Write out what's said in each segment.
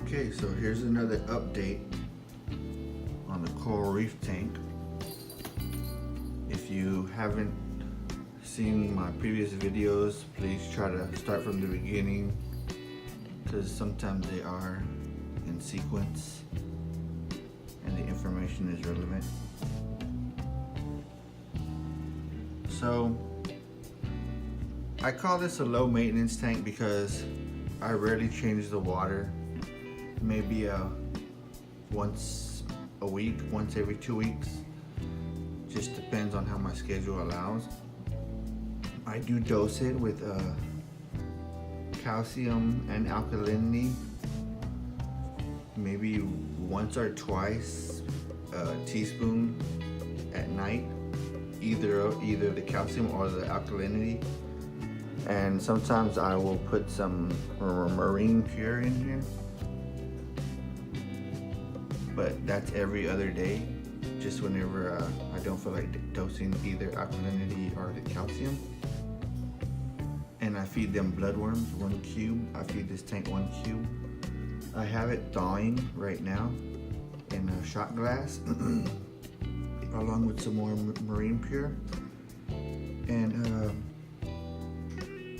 Okay, so here's another update on the coral reef tank. If you haven't seen my previous videos, please try to start from the beginning, because sometimes they are in sequence and the information is relevant. So I call this a low maintenance tank because I rarely change the water. Maybe once a week, once every 2 weeks. Just depends on how my schedule allows. I do dose it with calcium and alkalinity, maybe once or twice a teaspoon at night, either the calcium or the alkalinity. And sometimes I will put some marine pure in here, but that's every other day, just whenever I don't feel like dosing either alkalinity or the calcium. And I feed them bloodworms, 1 cube. I feed this tank 1 cube. I have it thawing right now in a shot glass along with some more marine pure. And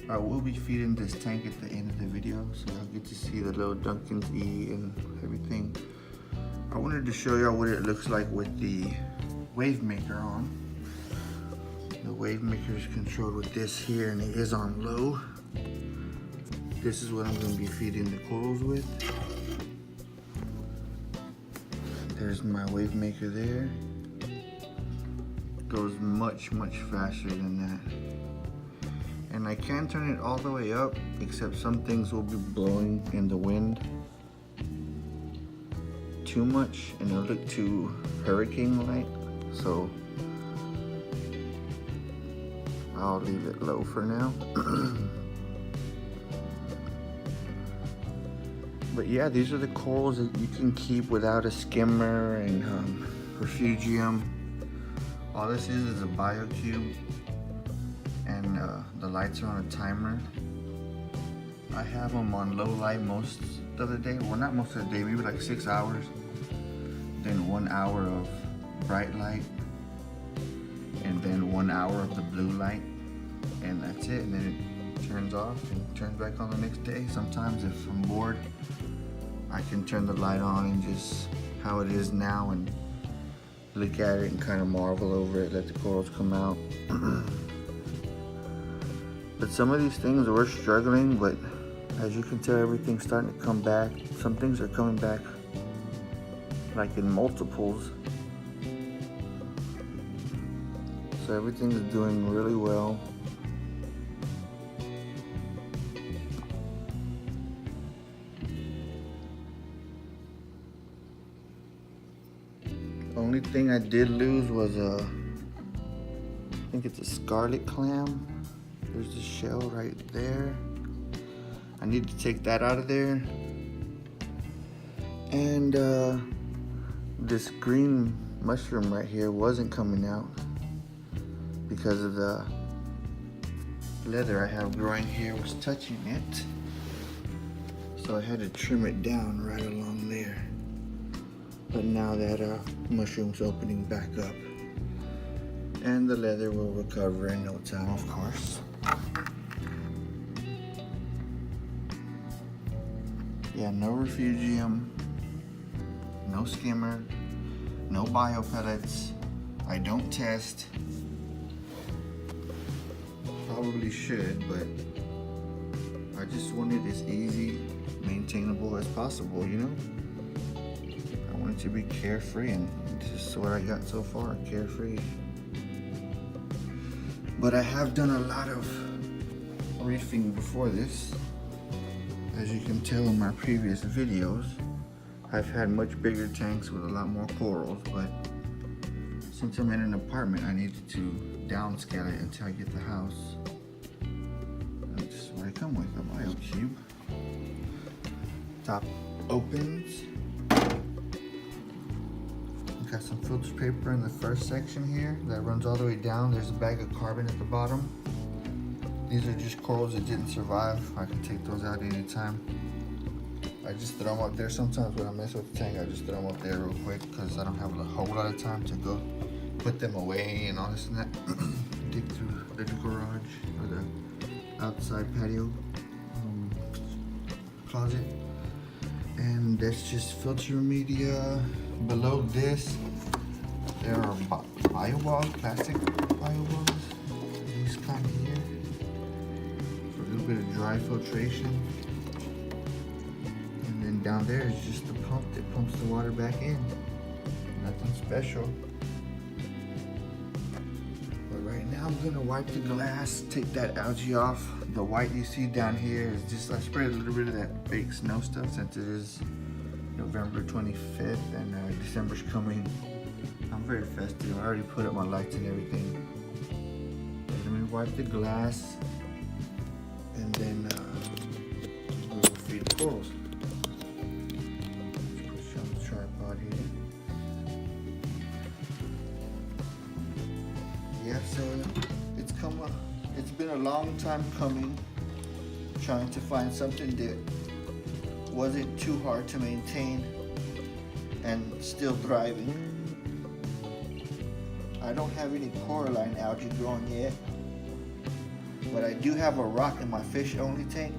I will be feeding this tank at the end of the video, so I'll get to see the little Duncan's E and everything. I wanted to show y'all what it looks like with the wave maker on. The wave maker is controlled with this here, and it is on low. This is what I'm going to be feeding the corals with. There's my wave maker there. It goes much faster than that. And I can turn it all the way up, except some things will be blowing in the wind too much and it'll look too hurricane-like, so I'll leave it low for now. But yeah, these are the corals that you can keep without a skimmer and refugium. All this is a BioCube, and the lights are on a timer. I have them on low light most of the day. Well, not most of the day, maybe like 6 hours. Then 1 hour of bright light, and then 1 hour of the blue light, and that's it. And then it turns off and turns back on the next day. Sometimes if I'm bored, I can turn the light on and just how it is now and look at it and kind of marvel over it, let the corals come out. But some of these things we're struggling, but as you can tell, everything's starting to come back. Some things are coming back like in multiples. So everything is doing really well. Only thing I did lose was I think it's a scarlet clam. There's the shell right there. I need to take that out of there. And this green mushroom right here wasn't coming out because of the leather I have growing here was touching it. So I had to trim it down right along there. But now that mushroom's opening back up, and the leather will recover in no time, of course. Yeah, no refugium, no skimmer, no bio pellets. I don't test. Probably should, but I just want it as easy, maintainable as possible, you know? I want it to be carefree, and this is what I got so far, carefree. But I have done a lot of reefing before this. As you can tell in my previous videos, I've had much bigger tanks with a lot more corals, but since I'm in an apartment, I needed to downscale it until I get the house. And this is what I come with, a BioCube. Top opens. Got some filter paper in the first section here that runs all the way down. There's a bag of carbon at the bottom. These are just corals that didn't survive. I can take those out anytime. I just throw them up there. Sometimes when I mess with the tank, I just throw them up there real quick because I don't have a whole lot of time to go put them away and all this and that. Dig through the garage or the outside patio closet. And that's just filter media. Below this, there are bio balls, plastic bio balls. These kind of here for a little bit of dry filtration. And then down there is just the pump that pumps the water back in. Nothing special. But right now I'm gonna wipe the glass, take that algae off. The white you see down here is just, I sprayed a little bit of that fake snow stuff since it is November 25th and December's coming. I'm very festive. I already put up my lights and everything. Let me wipe the glass and then we will feed the corals. Let's push on the tripod here. Yeah, so it's been a long time coming, trying to find something that wasn't too hard to maintain and still thriving. I don't have any coralline algae growing yet, but I do have a rock in my fish only tank,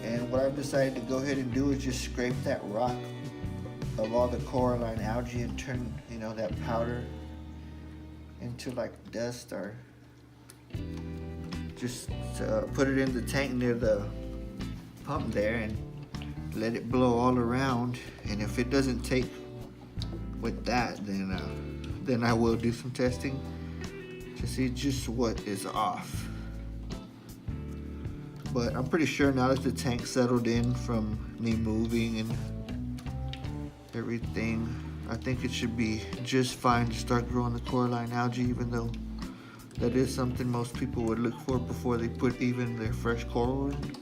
and what I've decided to go ahead and do is just scrape that rock of all the coralline algae and turn, you know, that powder into like dust, or just put it in the tank near the pump there and let it blow all around. And if it doesn't take with that, then I will do some testing to see just what is off. But I'm pretty sure now that the tank settled in from me moving and everything, I think it should be just fine to start growing the coralline algae, even though that is something most people would look for before they put even their fresh coral in.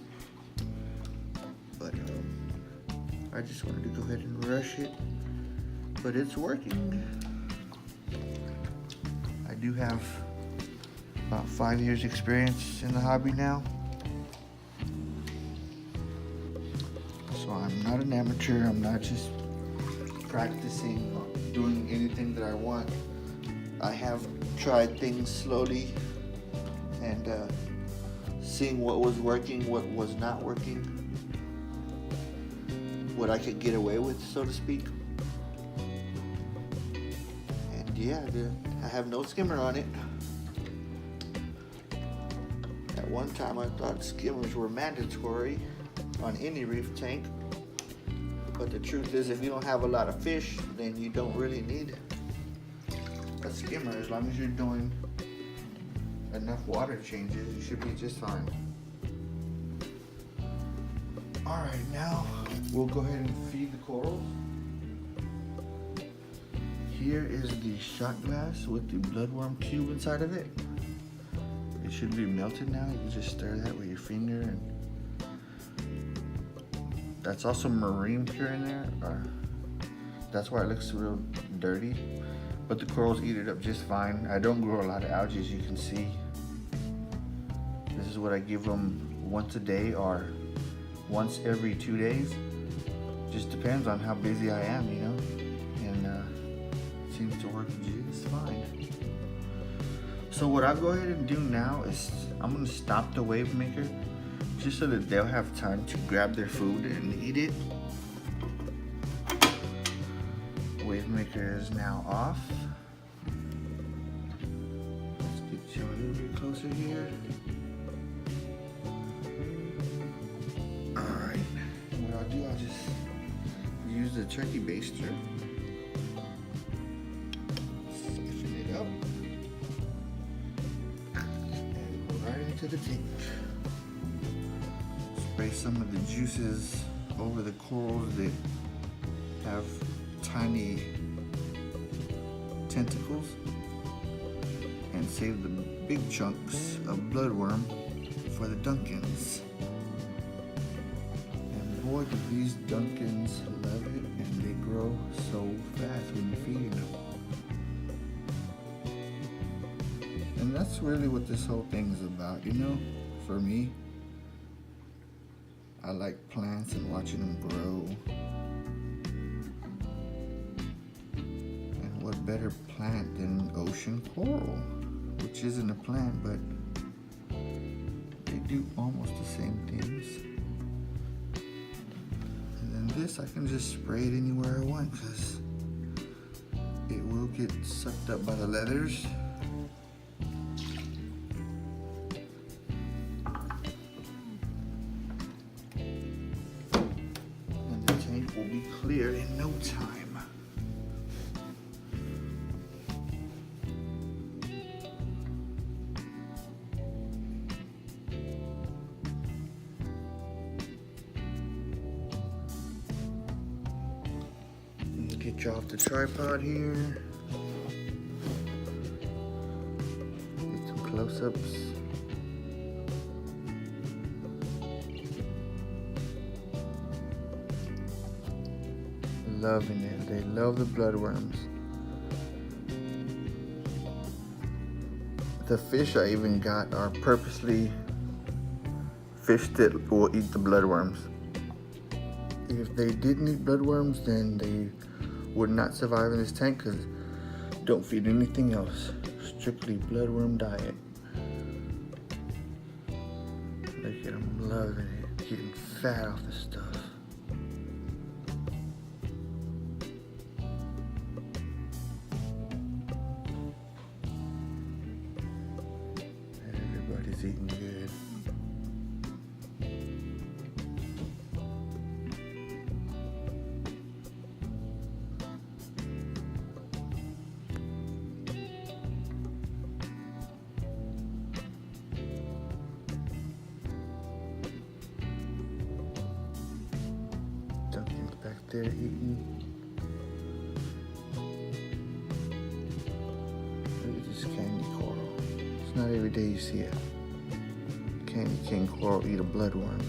But I just wanted to go ahead and rush it, but it's working. I do have about 5 years experience in the hobby now. So I'm not an amateur. I'm not just practicing, doing anything that I want. I have tried things slowly and seeing what was working, what was not working, what I could get away with, so to speak. And yeah, I have no skimmer on it. At one time I thought skimmers were mandatory on any reef tank, but the truth is, if you don't have a lot of fish, then you don't really need a skimmer. As long as you're doing enough water changes, you should be just fine. Alright, now we'll go ahead and feed the corals. Here is the shot glass with the bloodworm cube inside of it. It should be melted now. You can just stir that with your finger, and that's also marine pure in there. That's why it looks real dirty, but the corals eat it up just fine. I don't grow a lot of algae, as you can see. This is what I give them once a day or once every 2 days. Just depends on how busy I am, you know, and it seems to work just fine. So what I'll go ahead and do now is I'm gonna stop the wave maker just so that they'll have time to grab their food and eat it. Wave maker is now off. Let's get you a little bit closer here. Alright, what I'll do, I'll just use the turkey baster. Siphon it up. And go right into the tank. Spray some of the juices over the corals that have tiny tentacles, and save the big chunks of bloodworm for the Duncans. And boy, do these Duncans love it, and they grow so fast when you're feeding them. And that's really what this whole thing is about, you know, for me. I like plants and watching them grow. And what better plant than ocean coral, which isn't a plant, but they do almost the same things. And then this, I can just spray it anywhere I want because it will get sucked up by the leathers. And the tank will be cleared in no time. Get you off the tripod here. Get some close-ups. Loving it. They love the bloodworms. The fish I even got are purposely fish that will eat the bloodworms. If they didn't eat bloodworms, then they would not survive in this tank because don't feed anything else. Strictly bloodworm diet. Look at them loving it, getting fat off the stuff. Everybody's eating good. Duncan's back there eating. Look at this candy coral. It's not every day you see a candy cane coral eat a bloodworm.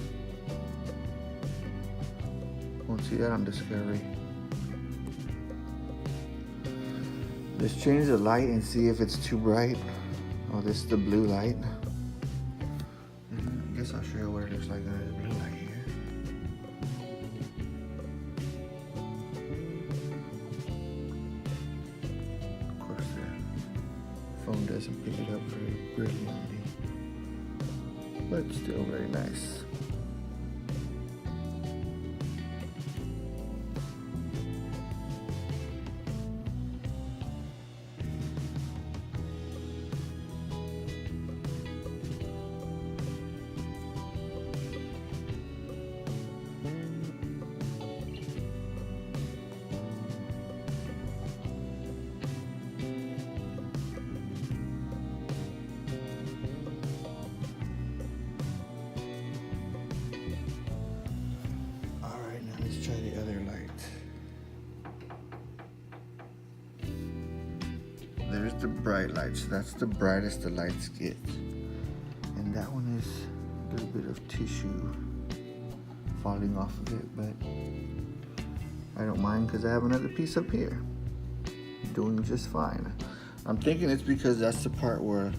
Won't see that on Discovery. Let's change the light and see if it's too bright. Oh, this is the blue light. I guess I'll show you what it looks like under the blue light here. Of course, the phone doesn't pick it up very brilliantly, but still very nice. Try the other light. There's the bright light, so that's the brightest the lights get. And that one is a little bit of tissue falling off of it, but I don't mind because I have another piece up here. Doing just fine. I'm thinking it's because that's the part where,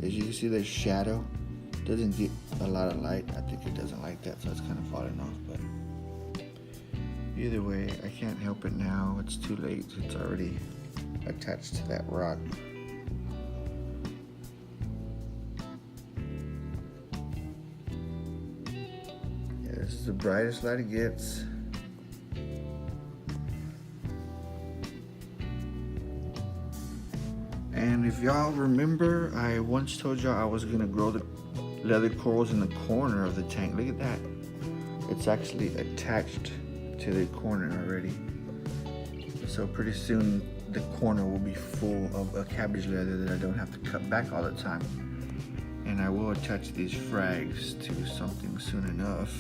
as you can see, there's shadow. Doesn't get a lot of light. I think it doesn't like that, so it's kind of falling off, but either way, I can't help it now. It's too late. It's already attached to that rock. Yeah, this is the brightest light it gets. And if y'all remember, I once told y'all I was gonna grow the leather corals in the corner of the tank. Look at that. It's actually attached to the corner already. So pretty soon the corner will be full of a cabbage leather that I don't have to cut back all the time. And I will attach these frags to something soon enough.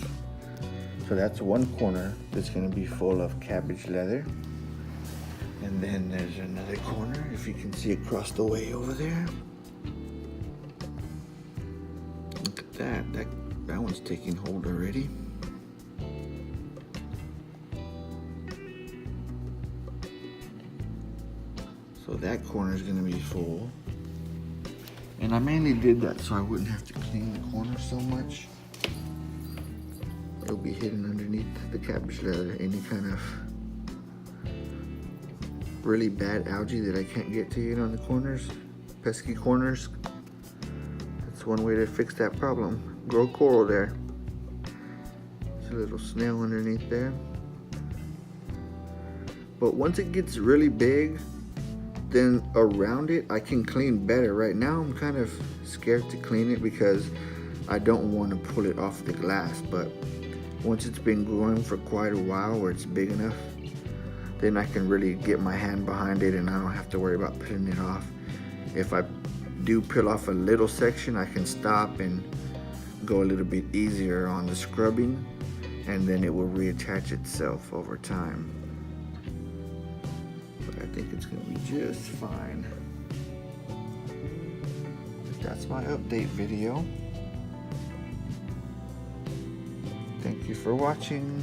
So that's one corner that's gonna be full of cabbage leather. And then there's another corner, if you can see across the way over there. Look at that, that one's taking hold already. So that corner is gonna be full. And I mainly did that so I wouldn't have to clean the corner so much. It it'll be hidden underneath the cabbage leather. Any kind of really bad algae that I can't get to it on the corners, pesky corners. That's one way to fix that problem. Grow coral there. There's a little snail underneath there. But once it gets really big, then around it I can clean better. Right now I'm kind of scared to clean it because I don't want to pull it off the glass, but once it's been growing for quite a while where it's big enough, then I can really get my hand behind it and I don't have to worry about peeling it off. If I do peel off a little section, I can stop and go a little bit easier on the scrubbing, and then it will reattach itself over time. But I think it's gonna be just fine. But that's my update video. Thank you for watching.